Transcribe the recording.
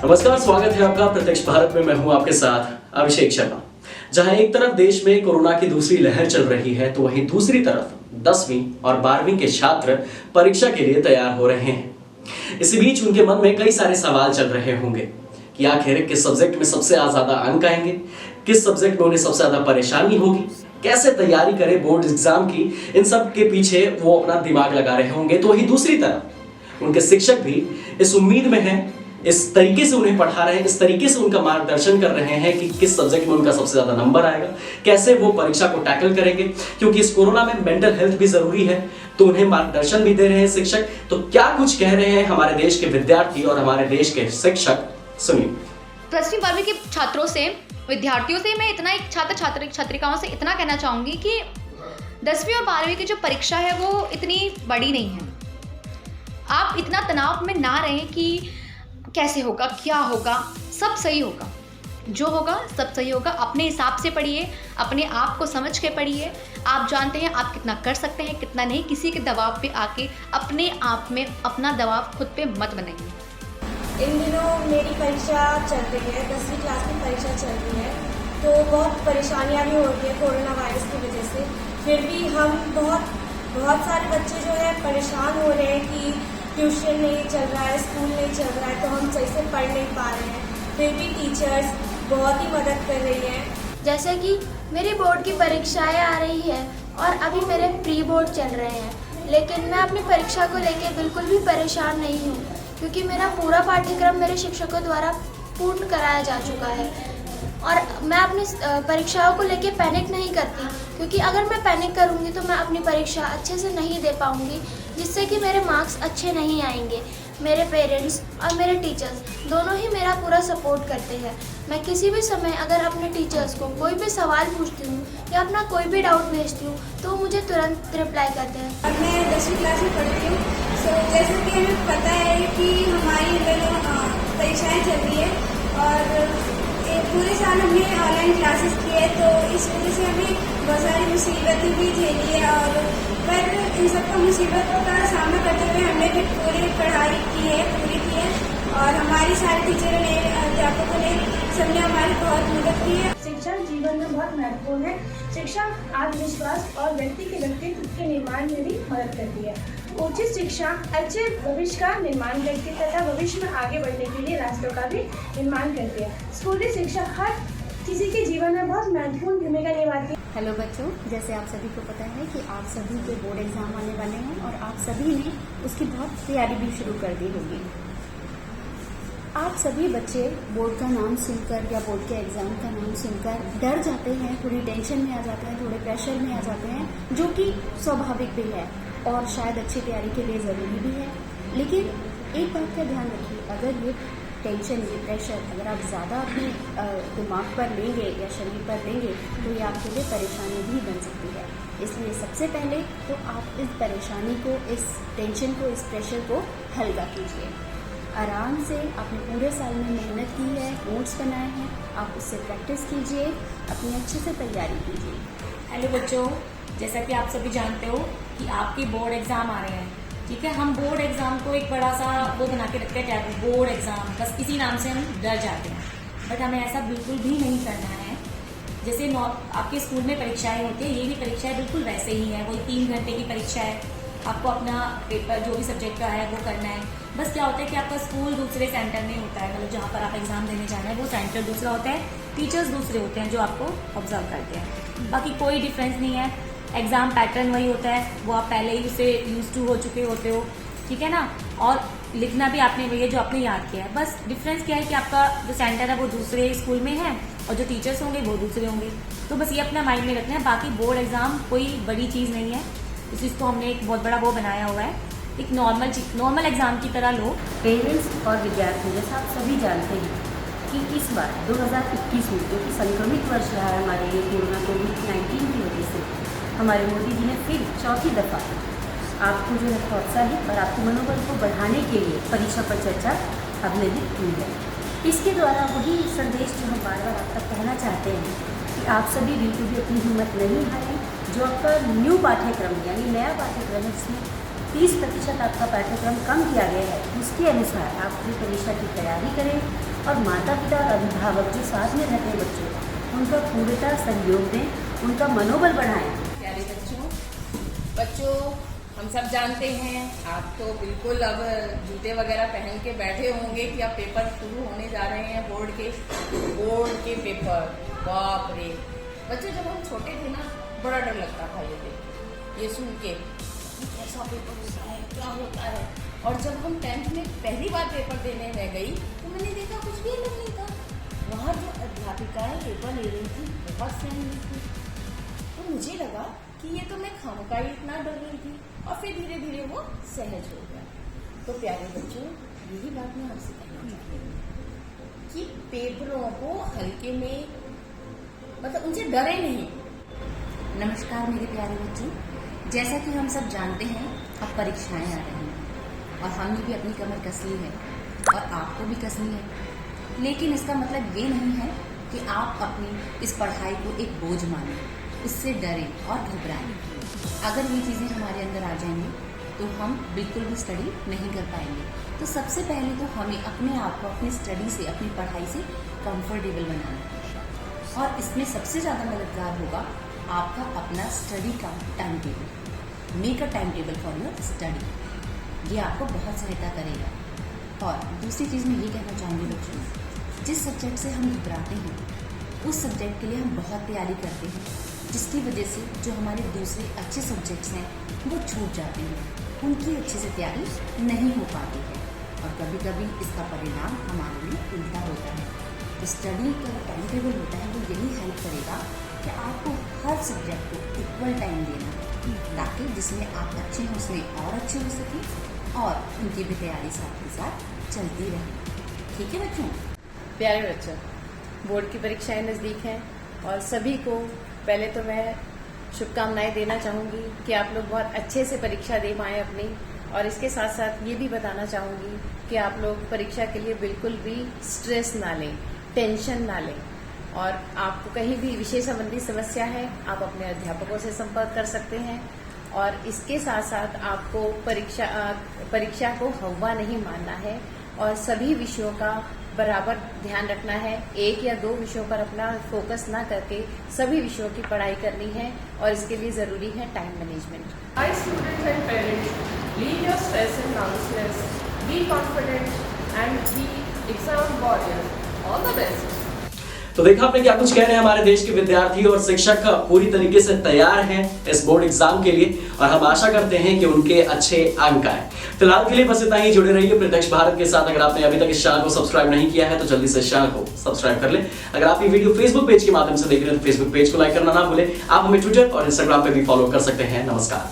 नमस्कार, स्वागत है आपका प्रत्यक्ष भारत में। मैं हूं आपके साथ अभिषेक शर्मा। जहां एक तरफ देश में कोरोना की दूसरी लहर चल रही है, तो वहीं दूसरी तरफ 10वीं और 12वीं के छात्र परीक्षा के लिए तैयार हो रहे हैं। इसी बीच उनके मन में कई सारे सवाल चल रहे होंगे कि आखिर किस सब्जेक्ट में सबसे ज्यादा अंक आएंगे, किस सब्जेक्ट में उन्हें सबसे ज्यादा परेशानी होगी, कैसे तैयारी करें बोर्ड एग्जाम की। इन सब के पीछे वो अपना दिमाग लगा रहे होंगे। तो वहीं दूसरी तरफ उनके शिक्षक भी इस उम्मीद में हैं, इस तरीके से उन्हें पढ़ा रहे हैं, इस तरीके से उनका मार्गदर्शन कर रहे हैं कि किस सब्जेक्ट में उनका सबसे ज्यादा नंबर आएगा, कैसे वो परीक्षा को टैकल करेंगे। क्योंकि इस कोरोना में मेंटल हेल्थ भी जरूरी है, तो उन्हें मार्गदर्शन भी दे रहे हैं शिक्षक। तो क्या कुछ कह रहे हैं हमारे देश के विद्यार्थी और हमारे देश के शिक्षक, सुनिए। 10वीं 12वीं के छात्रों से, विद्यार्थियों से मैं इतना, एक छात्रिकाओं से इतना कहना चाहूँगी कि 10वीं और 12वीं की जो परीक्षा है वो इतनी बड़ी नहीं है। आप इतना तनाव में ना रहें कि कैसे होगा, क्या होगा। सब सही होगा, जो होगा सब सही होगा। अपने हिसाब से पढ़िए, अपने आप को समझ के पढ़िए। आप जानते हैं आप कितना कर सकते हैं, कितना नहीं। किसी के दबाव पे आके अपने आप में अपना दबाव खुद पे मत बनाइए। इन दिनों मेरी परीक्षा चल रही है, 10वीं क्लास की परीक्षा चल रही है, तो बहुत परेशानियां भी हो रही है कोरोना वायरस की वजह से। फिर भी हम बहुत सारे बच्चे जो है परेशान हो रहे हैं कि ट्यूशन नहीं चल रहा है, स्कूल नहीं चल रहा है, तो हम सही से पढ़ नहीं पा रहे हैं। फिर भी टीचर्स बहुत ही मदद कर रही हैं। जैसे कि मेरी बोर्ड की परीक्षाएं आ रही है और अभी मेरे प्री बोर्ड चल रहे हैं, लेकिन मैं अपनी परीक्षा को लेकर बिल्कुल भी परेशान नहीं हूँ, क्योंकि मेरा पूरा पाठ्यक्रम मेरे शिक्षकों द्वारा पूर्ण कराया जा चुका है। और मैं अपनी परीक्षाओं को लेके पैनिक नहीं करती, क्योंकि अगर मैं पैनिक करूँगी तो मैं अपनी परीक्षा अच्छे से नहीं दे पाऊँगी, जिससे कि मेरे मार्क्स अच्छे नहीं आएंगे। मेरे पेरेंट्स और मेरे टीचर्स दोनों ही मेरा पूरा सपोर्ट करते हैं। मैं किसी भी समय अगर अपने टीचर्स को कोई भी सवाल पूछती हूँ या अपना कोई भी डाउट भेजती हूँ तो वो मुझे तुरंत रिप्लाई करते हैं। अब मैं 10वीं क्लास में पढ़ती हूँ, जैसे कि हमें पता है कि हमारी परीक्षाएँ चल रही है और पूरे साल हमने ऑनलाइन क्लासेस की है, तो इस वजह से हमें बहुत सारी मुसीबतें भी झेली है। और पर इन सबका मुसीबतों का सामना करते हुए हमने भी पूरी पढ़ाई की है, पूरी की है। और हमारी सारे टीचरों ने, अध्यापकों ने, सबने हमारी बहुत मदद की है। शिक्षा जीवन में बहुत महत्वपूर्ण है। शिक्षा आत्मविश्वास और व्यक्ति के व्यक्तित्व के निर्माण में भी मदद करती है। उचित शिक्षा अच्छे भविष्य का निर्माण करती है तथा भविष्य में आगे बढ़ने के लिए रास्तों का भी निर्माण करती है। स्कूली शिक्षा हर किसी के जीवन में बहुत महत्वपूर्ण भूमिका निभाती है। हेलो बच्चों, जैसे आप सभी को पता है कि आप सभी के बोर्ड एग्जाम आने वाले हैं और आप सभी ने उसकी बहुत तैयारी भी शुरू कर दी होगी। आप सभी बच्चे बोर्ड का नाम सुनकर या बोर्ड के एग्जाम का नाम सुनकर डर जाते हैं, थोड़ी टेंशन में आ जाते हैं, थोड़े प्रेशर में आ जाते हैं, जो कि स्वाभाविक भी है और शायद अच्छी तैयारी के लिए ज़रूरी भी है। लेकिन एक बात का ध्यान रखिए, अगर ये टेंशन, ये प्रेशर अगर आप ज़्यादा अपने दिमाग पर लेंगे या शरीर पर लेंगे तो ये आपके लिए परेशानी भी बन सकती है। इसलिए सबसे पहले तो आप इस परेशानी को, इस टेंशन को, इस प्रेशर को हल्का कीजिए। आराम से आपने पूरे साल में मेहनत की है, नोट्स बनाए हैं, आप उससे प्रैक्टिस कीजिए, अपनी अच्छे से तैयारी कीजिए। हेलो बच्चों, जैसा कि आप सभी जानते हो कि आपके बोर्ड एग्जाम आ रहे हैं, ठीक है। हम बोर्ड एग्जाम को एक बड़ा सा वो बना के रखते हैं, टैबू, बोर्ड एग्जाम, बस इसी नाम से हम डर जाते हैं। बट हमें ऐसा बिल्कुल भी नहीं करना है। जैसे आपके स्कूल में परीक्षाएं होती है, ये भी परीक्षाएं बिल्कुल वैसे ही है। वही 3 घंटे की परीक्षा है, आपको अपना पेपर जो भी सब्जेक्ट का है वो करना है। बस क्या होता है कि आपका स्कूल दूसरे सेंटर में होता है, मतलब जहाँ पर आप एग्जाम देने जाना है वो सेंटर दूसरा होता है, टीचर्स दूसरे होते हैं जो आपको ऑब्जर्व करते हैं। बाकी कोई डिफरेंस नहीं है। एग्जाम पैटर्न वही होता है, वो आप पहले ही उससे यूज टू हो चुके होते हो, ठीक है ना। और लिखना भी आपने वही है जो आपने याद किया है। बस डिफरेंस क्या है कि आपका जो सेंटर है वो दूसरे स्कूल में है और जो टीचर्स होंगे वो दूसरे होंगे। तो बस ये अपना माइंड में रखना है। बाकी बोर्ड एग्जाम कोई बड़ी चीज़ नहीं है, इसको हमने एक बहुत बड़ा वो बनाया हुआ है, एक नॉर्मल एग्जाम की तरह लो। पेरेंट्स और विद्यार्थी, जैसा आप सभी जानते हैं कि इस बार 2021 में, जो कि संक्रमित वर्ष रहा है हमारे लिए कोरोना कोविड-19 की वजह से, हमारे मोदी जी ने फिर चौथी दफ़ा आपको जो है प्रोत्साहित और आपके मनोबल को बढ़ाने के लिए परीक्षा पर चर्चा अभिनंदित की है। इसके द्वारा वही संदेश जो हम बार बार आप तक कहना चाहते हैं कि आप सभी बिल्कुल भी अपनी हिम्मत नहीं हारें। जो आपका न्यू पाठ्यक्रम यानी नया पाठ्यक्रम है, जिसमें 30% आपका पाठ्यक्रम कम किया गया है, उसके अनुसार आप अपनी परीक्षा की तैयारी करें और माता पिता और अभिभावक जो साथ में रहते हैं बच्चों, उनका पूर्णतः सहयोग दें, उनका मनोबल बढ़ाएं। प्यारे बच्चों हम सब जानते हैं आप तो बिल्कुल अब जूते वगैरह पहन के बैठे होंगे कि अब पेपर शुरू होने जा रहे हैं बोर्ड के पेपर। बाप रे बच्चों, जब हम छोटे थे ना बड़ा डर लगता था ये सुन के कैसा पेपर होता है, क्या होता है। और जब हम 10th में पहली बार पेपर देने में गई तो मैंने देखा कुछ भी अलग नहीं था। वहाँ जो अध्यापिकाएं पेपर ले रही थी बहुत फ्रेंडली थी, तो मुझे लगा कि ये तो मैं खामखा ही इतना डर रही थी, और फिर धीरे धीरे वो सहज हो गया। तो प्यारे बच्चों, यही बात मैं आपसे कहना चाहती हूँ कि पेपरों को हल्के में, मतलब उनसे डरे नहीं। नमस्कार मेरे प्यारे बच्चों, जैसा कि हम सब जानते हैं अब परीक्षाएं आ रही हैं और हमने भी अपनी कमर कस ली है और आपको भी कसनी है। लेकिन इसका मतलब ये नहीं है कि आप अपनी इस पढ़ाई को एक बोझ मानें, उससे डरें और घबराएं। अगर ये चीज़ें हमारे अंदर आ जाएंगी तो हम बिल्कुल भी स्टडी नहीं कर पाएंगे। तो सबसे पहले तो हमें अपने आप को अपनी स्टडी से, अपनी पढ़ाई से कंफर्टेबल बनाना है, और इसमें सबसे ज़्यादा मददगार होगा आपका अपना स्टडी का time table. Make a time table for your study, ये आपको बहुत सहायता करेगा। और दूसरी चीज़ मैं ये कहना चाहूँगी बच्चों, जिस सब्जेक्ट से हम घबराते हैं उस सब्जेक्ट के लिए हम बहुत तैयारी करते हैं, जिसकी वजह से जो हमारे दूसरे अच्छे सब्जेक्ट्स हैं वो छूट जाते हैं, उनकी अच्छे से तैयारी नहीं हो पाती है, और कभी कभी इसका परिणाम हमारे लिए उल्टा होता है। तो स्टडी का टाइम टेबल होता है वो यही हेल्प करेगा कि आपको हर सब्जेक्ट को इक्वल टाइम देना, ताकि जिसमें आप अच्छे हैं उसमें और अच्छे हो सकें और उनकी भी तैयारी साथ के साथ चलती रहे। ठीक है बच्चों? प्यारे बच्चों, बोर्ड की परीक्षाएं नज़दीक हैं और सभी को पहले तो मैं शुभकामनाएं देना चाहूँगी कि आप लोग बहुत अच्छे से परीक्षा दे पाएँ अपनी, और इसके साथ साथ ये भी बताना चाहूँगी कि आप लोग परीक्षा के लिए बिल्कुल भी स्ट्रेस ना लें, टेंशन ना लें, और आपको कहीं भी विषय संबंधी समस्या है आप अपने अध्यापकों से संपर्क कर सकते हैं। और इसके साथ साथ आपको परीक्षा को हवा नहीं मानना है और सभी विषयों का बराबर ध्यान रखना है। एक या दो विषयों पर अपना फोकस ना करके सभी विषयों की पढ़ाई करनी है, और इसके लिए जरूरी है time management. Hi students and parents, leave your stress and nervousness, be confident and be exam warrior. All the best. तो देखा आपने क्या कुछ कह रहे हैं हमारे देश के विद्यार्थी और शिक्षक पूरी तरीके से तैयार हैं इस बोर्ड एग्जाम के लिए, और हम आशा करते हैं कि उनके अच्छे अंक आए। फिलहाल के लिए बस इतना ही। जुड़े रहिए प्रत्यक्ष भारत के साथ। अगर आपने अभी तक इस चैनल को सब्सक्राइब नहीं किया है तो जल्दी से चैनल को सब्सक्राइब कर लें। अगर आप ये वीडियो फेसबुक पेज के माध्यम से देख रहे हैं तो फेसबुक पेज को लाइक करना ना भूलें। आप हमें ट्विटर और इंस्टाग्राम पे भी फॉलो कर सकते हैं। नमस्कार।